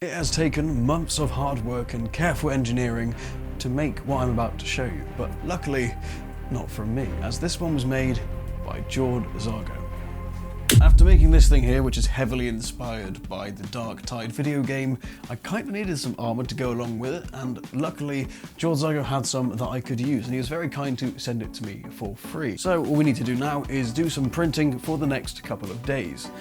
It has taken months of hard work and careful engineering to make what I'm about to show you, but luckily not from me, as this one was made by George Zargo. After making this thing here, which is heavily inspired by the Darktide video game, I kind of needed some armour to go along with it, and luckily George Zargo had some that I could use, and he was very kind to send it to me for free. So all we need to do now is do some printing for the next couple of days.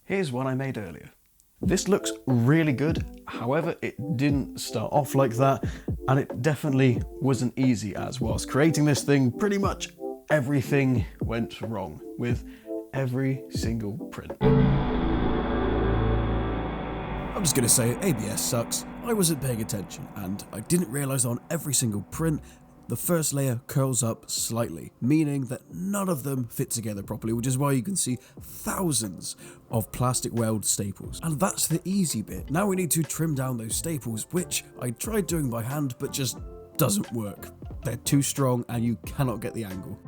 Here's one I made earlier. This looks really good, however it didn't start off like that, and it definitely wasn't easy, as whilst creating this thing, pretty much everything went wrong with every single print. I'm just gonna say ABS sucks. I wasn't paying attention and I didn't realise on every single print the first layer curls up slightly, meaning that none of them fit together properly, which is why you can see thousands of plastic weld staples. And that's the easy bit. Now we need to trim down those staples, which I tried doing by hand, but just doesn't work. They're too strong and you cannot get the angle.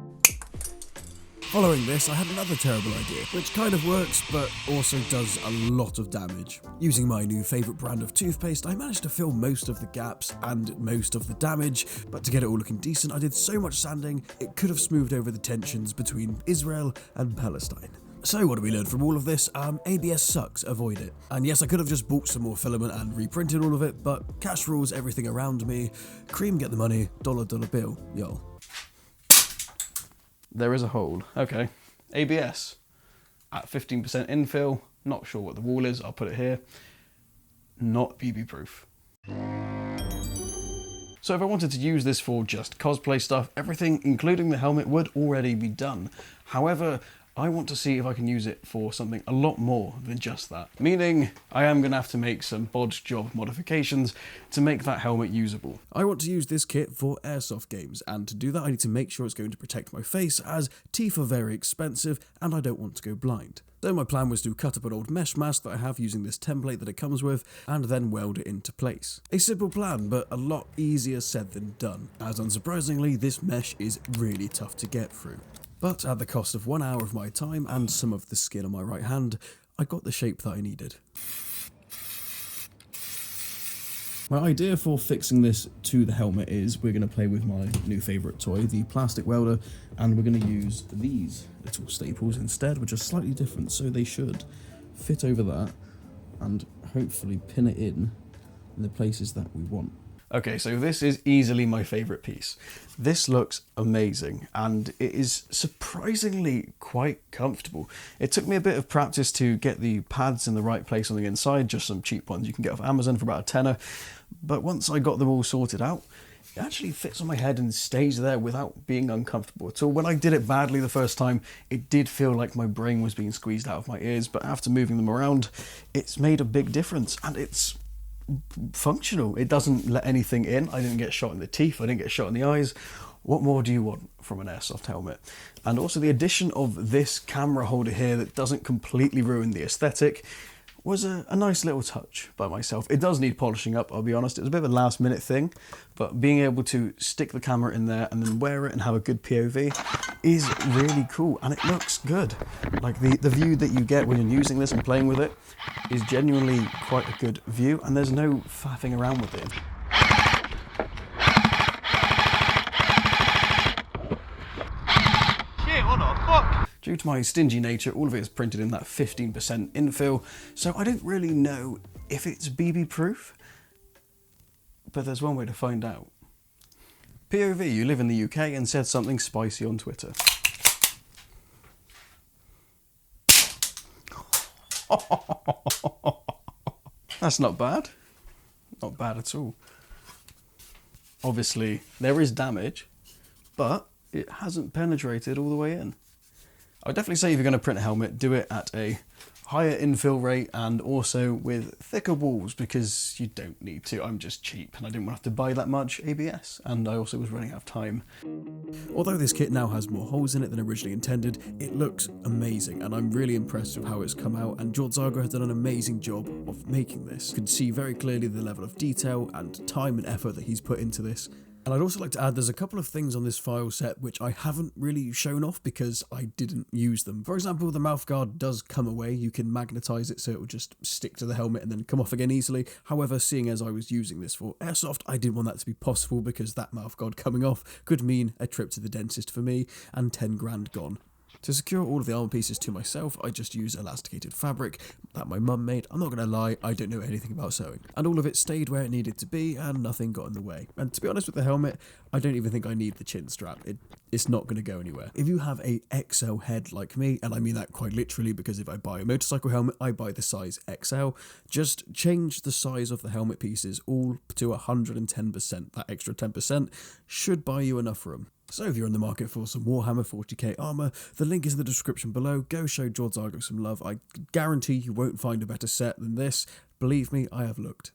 Following this, I had another terrible idea, which kind of works, but also does a lot of damage. Using my new favourite brand of toothpaste, I managed to fill most of the gaps and most of the damage, but to get it all looking decent, I did so much sanding, it could have smoothed over the tensions between Israel and Palestine. So what do we learn from all of this? ABS sucks, avoid it. And yes, I could have just bought some more filament and reprinted all of it, but cash rules everything around me. Cream get the money, dollar bill, y'all. There is a hole. Okay. ABS at 15% infill. Not sure what the wall is. I'll put it here. Not BB proof. So if I wanted to use this for just cosplay stuff, everything, including the helmet, would already be done. However, I want to see if I can use it for something a lot more than just that. Meaning, I am going to have to make some bodge job modifications to make that helmet usable. I want to use this kit for Airsoft games, and to do that I need to make sure it's going to protect my face, as teeth are very expensive and I don't want to go blind. So my plan was to cut up an old mesh mask that I have using this template that it comes with, and then weld it into place. A simple plan, but a lot easier said than done, as unsurprisingly this mesh is really tough to get through. But at the cost of 1 hour of my time and some of the skin on my right hand, I got the shape that I needed. My idea for fixing this to the helmet is we're going to play with my new favourite toy, the plastic welder, and we're going to use these little staples instead, which are slightly different, so they should fit over that and hopefully pin it in the places that we want. Okay, so this is easily my favourite piece. This looks amazing, and it is surprisingly quite comfortable. It took me a bit of practice to get the pads in the right place on the inside, just some cheap ones you can get off Amazon for about a tenner, but once I got them all sorted out, it actually fits on my head and stays there without being uncomfortable at all. When I did it badly the first time, it did feel like my brain was being squeezed out of my ears, but after moving them around, it's made a big difference, and it's functional. It doesn't let anything in. I didn't get shot in the teeth, I didn't get shot in the eyes. What more do you want from an Airsoft helmet? And also the addition of this camera holder here that doesn't completely ruin the aesthetic was a nice little touch by myself. It does need polishing up, I'll be honest. It was a bit of a last minute thing, but being able to stick the camera in there and then wear it and have a good POV is really cool, and it looks good. Like the view that you get when you're using this and playing with it is genuinely quite a good view, and there's no faffing around with it. Due to my stingy nature, all of it is printed in that 15% infill, so I don't really know if it's BB proof, but there's one way to find out. POV, you live in the UK and said something spicy on Twitter. That's not bad. Not bad at all. Obviously, there is damage, but it hasn't penetrated all the way in. I would definitely say if you're going to print a helmet, do it at a higher infill rate and also with thicker walls, because you don't need to. I'm just cheap and I didn't want to have to buy that much ABS, and I also was running out of time. Although this kit now has more holes in it than originally intended, it looks amazing and I'm really impressed with how it's come out, and George Zargo has done an amazing job of making this. You can see very clearly the level of detail and time and effort that he's put into this, And I'd also like to add there's a couple of things on this file set which I haven't really shown off because I didn't use them. For example, the mouthguard does come away. You can magnetize it so it will just stick to the helmet and then come off again easily. However, seeing as I was using this for Airsoft, I didn't want that to be possible because that mouthguard coming off could mean a trip to the dentist for me and 10 grand gone. To secure all of the armor pieces to myself, I just use elasticated fabric that my mum made. I'm not going to lie, I don't know anything about sewing. And all of it stayed where it needed to be and nothing got in the way. And to be honest with the helmet, I don't even think I need the chin strap. It's not going to go anywhere. If you have a XL head like me, and I mean that quite literally because if I buy a motorcycle helmet, I buy the size XL, just change the size of the helmet pieces all to 110%. That extra 10% should buy you enough room. So if you're in the market for some Warhammer 40k armour, the link is in the description below. Go show George Argo some love. I guarantee you won't find a better set than this. Believe me, I have looked.